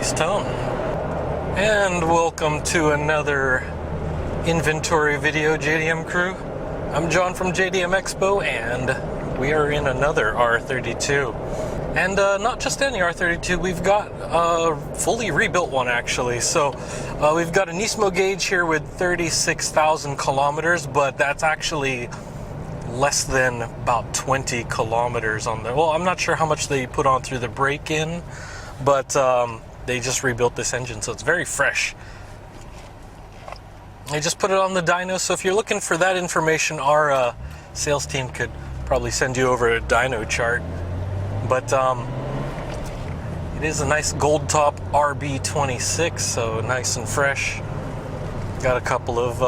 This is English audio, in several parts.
Nice tone. And welcome to another inventory video, JDM crew. I'm John from JDM EXPO, and we are in another R32. And not just any R32, we've got a fully rebuilt one actually. So we've got a Nismo gauge here with 36,000 kilometers, but that's actually less than about 20 kilometers on there. Well, I'm not sure how much they put on through the break-in, but they just rebuilt this engine, so it's very fresh. They just put it on the dyno, so if you're looking for that information, our sales team could probably send you over a dyno chart. But it is a nice gold top RB26, so nice and fresh. Got a couple of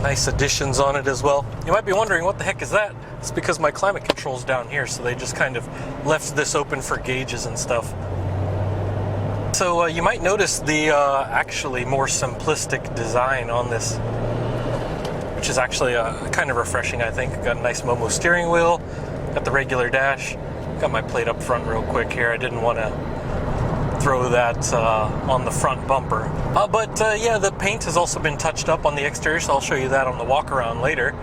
nice additions on it as well. You might be wondering, what the heck is that? It's because my climate control's down here, so they just kind of left this open for gauges and stuff. So you might notice the actually more simplistic design on this, which is actually kind of refreshing, I think. Got a nice Momo steering wheel, got the regular dash, got my plate up front real quick here. I didn't want to throw that on the front bumper. But yeah, the paint has also been touched up on the exterior, so I'll show you that on the walk around later.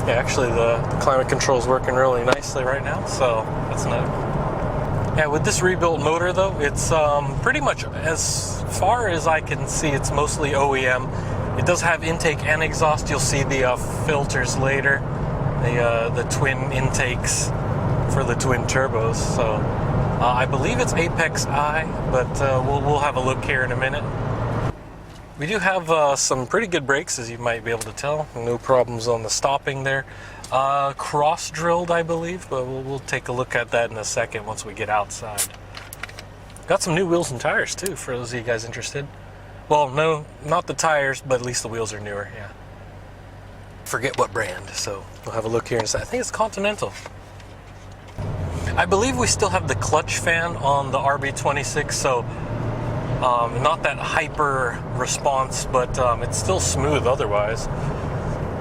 Yeah, actually the climate control is working really nicely right now, so that's nice. Yeah, with this rebuilt motor though, it's pretty much, as far as I can see, it's mostly OEM. It does have intake and exhaust. You'll see the filters later, the twin intakes for the twin turbos. So I believe it's Apex I, but we'll have a look here in a minute. We do have some pretty good brakes, as you might be able to tell. No problems on the stopping there. Cross-drilled, I believe, but we'll take a look at that in a second once we get outside. Got some new wheels and tires, too, for those of you guys interested. Well, no, not the tires, but at least the wheels are newer, yeah. Forget what brand, so we'll have a look here in a second. I think it's Continental. I believe we still have the clutch fan on the RB26, so not that hyper response, but it's still smooth otherwise.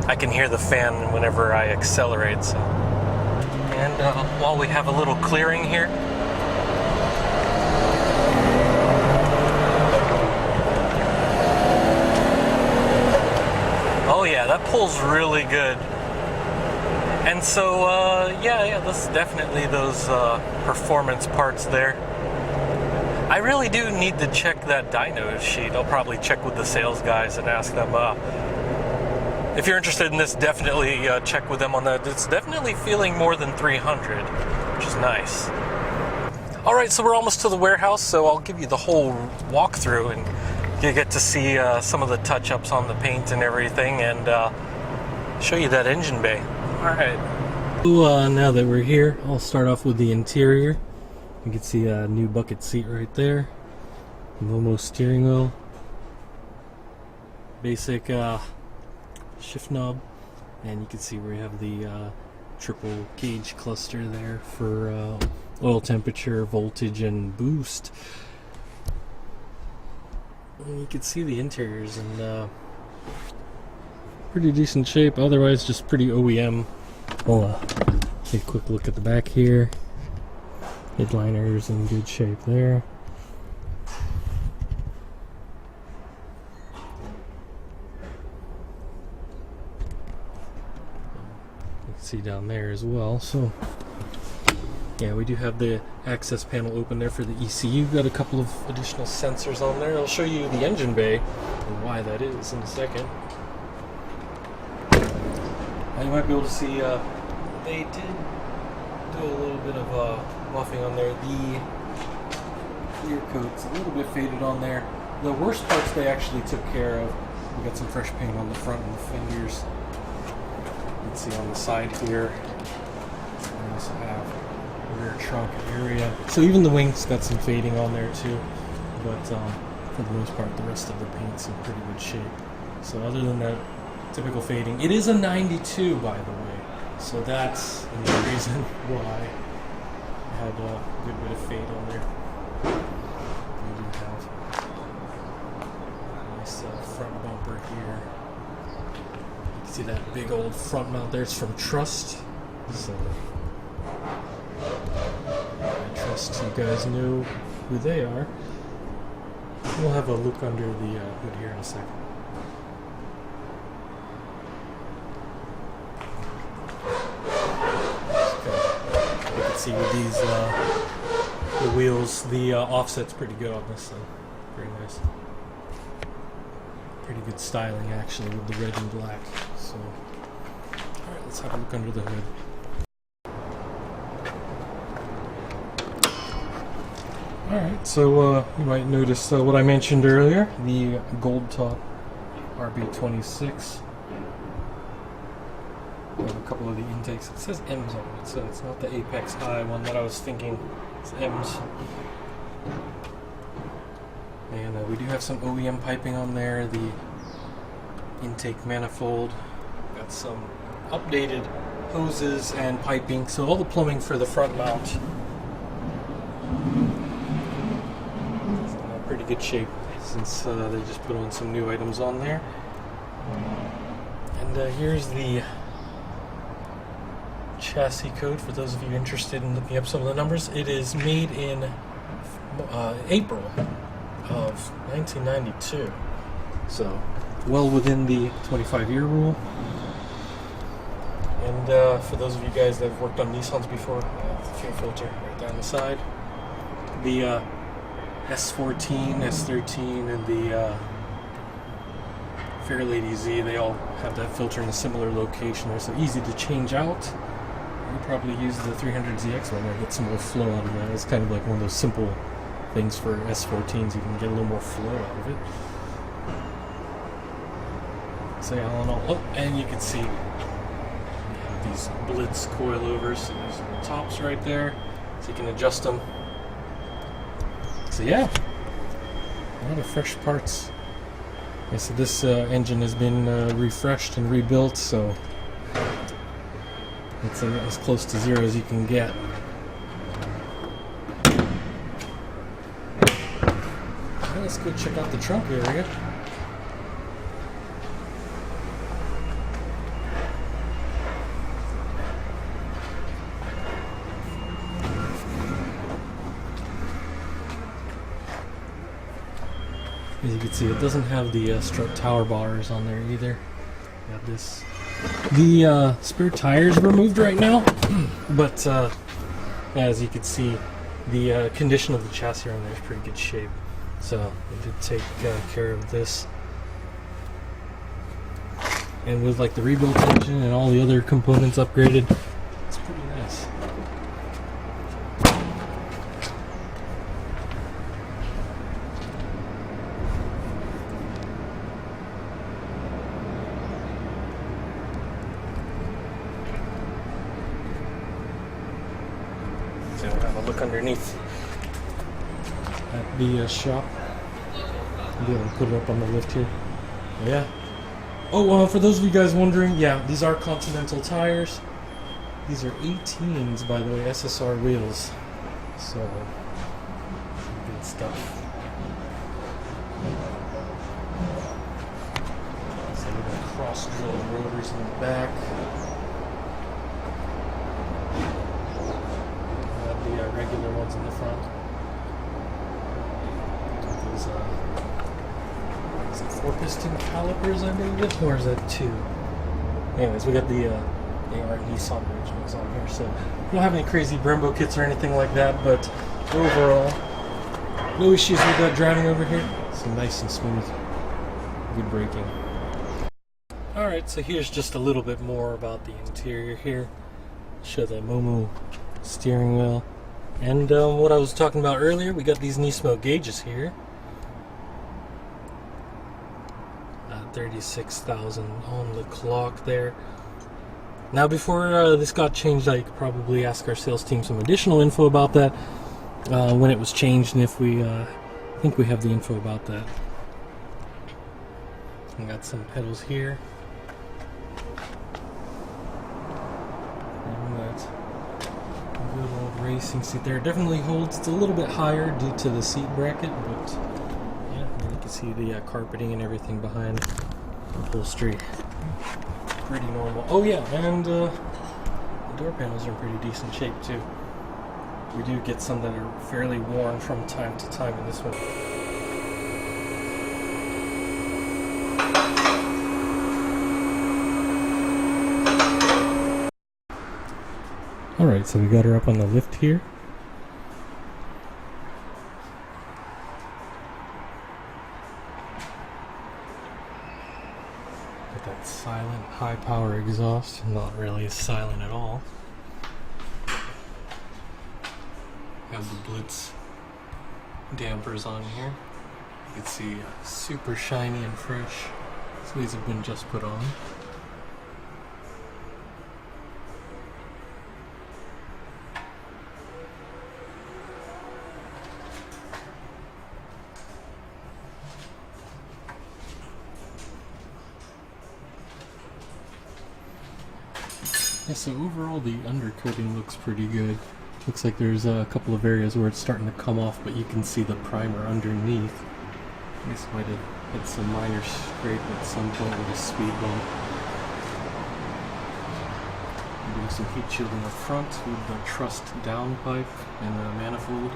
I can hear the fan whenever I accelerate. So. And while we have a little clearing here, oh yeah, that pulls really good. And so yeah, this is definitely those performance parts there. I really do need to check that dyno sheet. I'll probably check with the sales guys and ask them. If you're interested in this, definitely check with them on that. It's definitely feeling more than 300, which is nice. All right, so we're almost to the warehouse, so I'll give you the whole walkthrough, and you get to see some of the touch-ups on the paint and everything, and show you that engine bay. All right. So, now that we're here, I'll start off with the interior. You can see a new bucket seat right there. Momo steering wheel. Basic shift knob. And you can see we have the triple gauge cluster there for oil temperature, voltage, and boost. And you can see the interior's in pretty decent shape. Otherwise, just pretty OEM. We'll take a quick look at the back here. Headliner's in good shape there. You can see down there as well. So yeah, we do have the access panel open there for the ECU. Got a couple of additional sensors on there. I'll show you the engine bay and why that is in a second. You might be able to see they did do a little bit of buffing on there. The clear coat's a little bit faded on there. The worst parts they actually took care of. We got some fresh paint on the front and the fenders. You can see on the side here. We also have the rear trunk area. So even the wings got some fading on there too. But for the most part, the rest of the paint's in pretty good shape. So other than that typical fading, it is a 92, by the way. So that's another reason why I had a good bit of fade on there. We do have a nice front bumper here. You can see that big old front mount there. It's from Trust. So I trust you guys know who they are. We'll have a look under the hood here in a second. You can see with these the wheels, the offset's pretty good on this, so very nice. Pretty good styling actually with the red and black. So, all right, let's have a look under the hood. Alright, so you might notice what I mentioned earlier, the gold top RB26. We have a couple of the intakes. It says M's on it, so it's not the Apex High one that I was thinking. It's M's. And we do have some OEM piping on there, the intake manifold. Got some updated hoses and piping, so all the plumbing for the front mount. Pretty good shape since they just put on some new items on there. And here's the chassis code for those of you interested in looking up some of the numbers. It is made in April of 1992, so well within the 25-year rule. And for those of you guys that have worked on Nissans before, the fuel filter right down the side. The S14, S13, and the Fairlady Z, they all have that filter in a similar location. They're so easy to change out. You probably use the 300ZX one to get some more flow out of that. It's kind of like one of those simple things for S14s. You can get a little more flow out of it. So all in all, oh, and you can see we have these Blitz coilovers. So there's the tops right there, so you can adjust them. So yeah, a lot of fresh parts. Okay, so this engine has been refreshed and rebuilt, so it's as close to zero as you can get. Okay, let's go check out the trunk area. As you can see, it doesn't have the strut tower bars on there either. Got this. The spare tires removed right now, but as you can see, the condition of the chassis on there is pretty good shape. So we did take care of this, and with like the rebuilt engine and all the other components upgraded, it's pretty nice. So we'll have a look underneath at the shop. I'll be able to put it up on the lift here. Yeah. Oh, for those of you guys wondering, yeah, these are Continental tires. These are 18s, by the way, SSR wheels. So, good stuff. So we got cross-drilled rotors in the back. The regular ones in the front. These is it 4-piston calipers, I believe, or is that 2? Anyways, we got the AR Nissan originals on here, so we don't have any crazy Brembo kits or anything like that, but overall, no issues with that driving over here. So nice and smooth, good braking. Alright, so here's just a little bit more about the interior here. Show the Momo steering wheel. And what I was talking about earlier, we got these Nismo gauges here. 36,000 on the clock there. Now before this got changed, I could probably ask our sales team some additional info about that when it was changed, and if we I think we have the info about that. We got some pedals here. And that good old racing seat there. It definitely holds. It's a little bit higher due to the seat bracket, but yeah, you can see the carpeting and everything behind the upholstery. Pretty normal. Oh yeah, and the door panels are in pretty decent shape too. We do get some that are fairly worn from time to time in this one. Alright, so we got her up on the lift here. Got that silent, high power exhaust, not really silent at all. Got the Blitz dampers on here. You can see super shiny and fresh. So these have been just put on. Yeah, so overall the undercoating looks pretty good. Looks like there's a couple of areas where it's starting to come off, but you can see the primer underneath. I guess might have had some minor scrape at some point with a speed bump. Doing some heat shielding up front with the trussed downpipe and the manifold.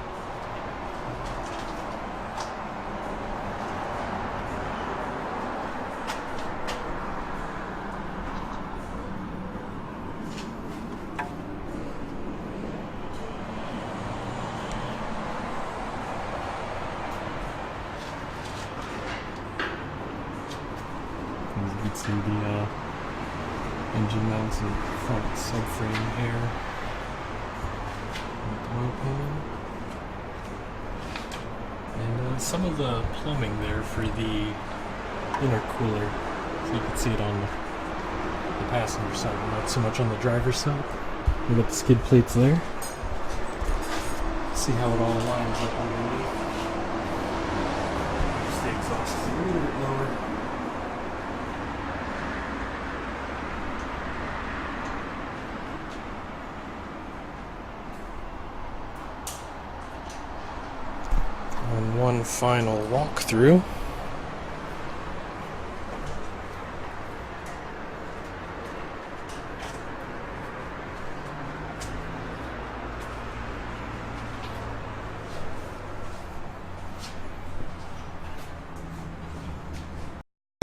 You can see the engine mounts and front subframe air. And some of the plumbing there for the intercooler, so you can see it on the passenger side, not so much on the driver's side. We got the skid plates there. See how it all lines up underneath. Just the exhaust is a little bit lower. And one final walkthrough.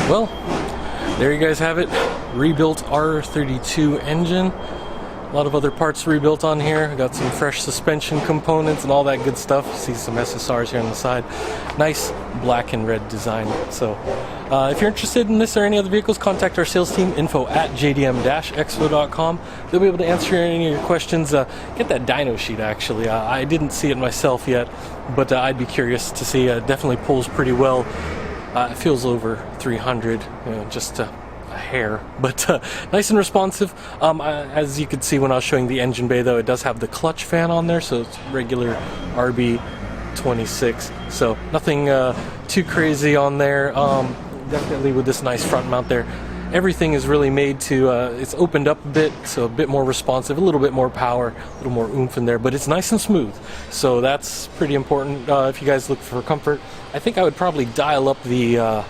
Well, there you guys have it. Rebuilt R32 engine. A lot of other parts rebuilt on here. Got some fresh suspension components and all that good stuff. See some SSRs here on the side. Nice black and red design. So if you're interested in this or any other vehicles, contact our sales team, info@jdm-expo.com. They'll be able to answer any of your questions. Get that dyno sheet actually. I didn't see it myself yet, but I'd be curious to see. Definitely pulls pretty well. It feels over 300, just a hair, but nice and responsive. As you could see when I was showing the engine bay, though, it does have the clutch fan on there, so it's regular RB26, so nothing too crazy on there. Definitely with this nice front mount there, everything is really made to, it's opened up a bit, so a bit more responsive, a little bit more power, a little more oomph in there, but it's nice and smooth, so that's pretty important. If you guys look for comfort, I think I would probably dial up the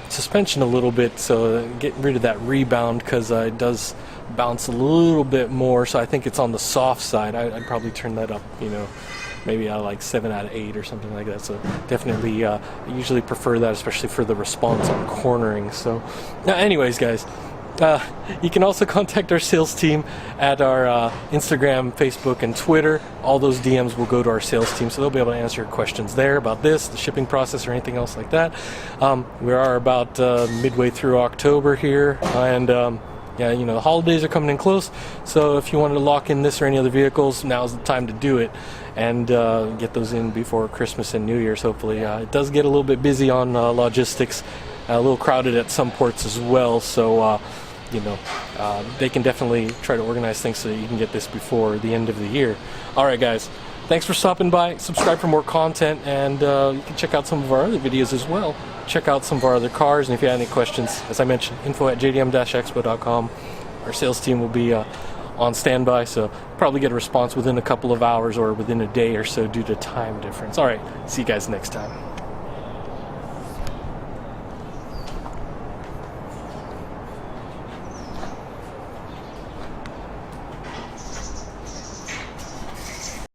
suspension a little bit, so get rid of that rebound, because it does bounce a little bit more, so I think it's on the soft side. I'd probably turn that up, maybe like 7 out of 8 or something like that. So definitely I usually prefer that, especially for the response on cornering. So anyways, guys, you can also contact our sales team at our Instagram, Facebook, and Twitter. All those DMs will go to our sales team, so they'll be able to answer your questions there about this, the shipping process, or anything else like that. We are about midway through October here, and yeah, the holidays are coming in close, so if you wanted to lock in this or any other vehicles, now's the time to do it, and get those in before Christmas and New Year's, hopefully. It does get a little bit busy on logistics, a little crowded at some ports as well, so they can definitely try to organize things so that you can get this before the end of the year. Alright guys, thanks for stopping by. Subscribe for more content, and you can check out some of our other videos as well. Check out some of our other cars, and if you have any questions, as I mentioned, info@jdm-expo.com. Our sales team will be on standby, so probably get a response within a couple of hours or within a day or so due to time difference. Alright, see you guys next time.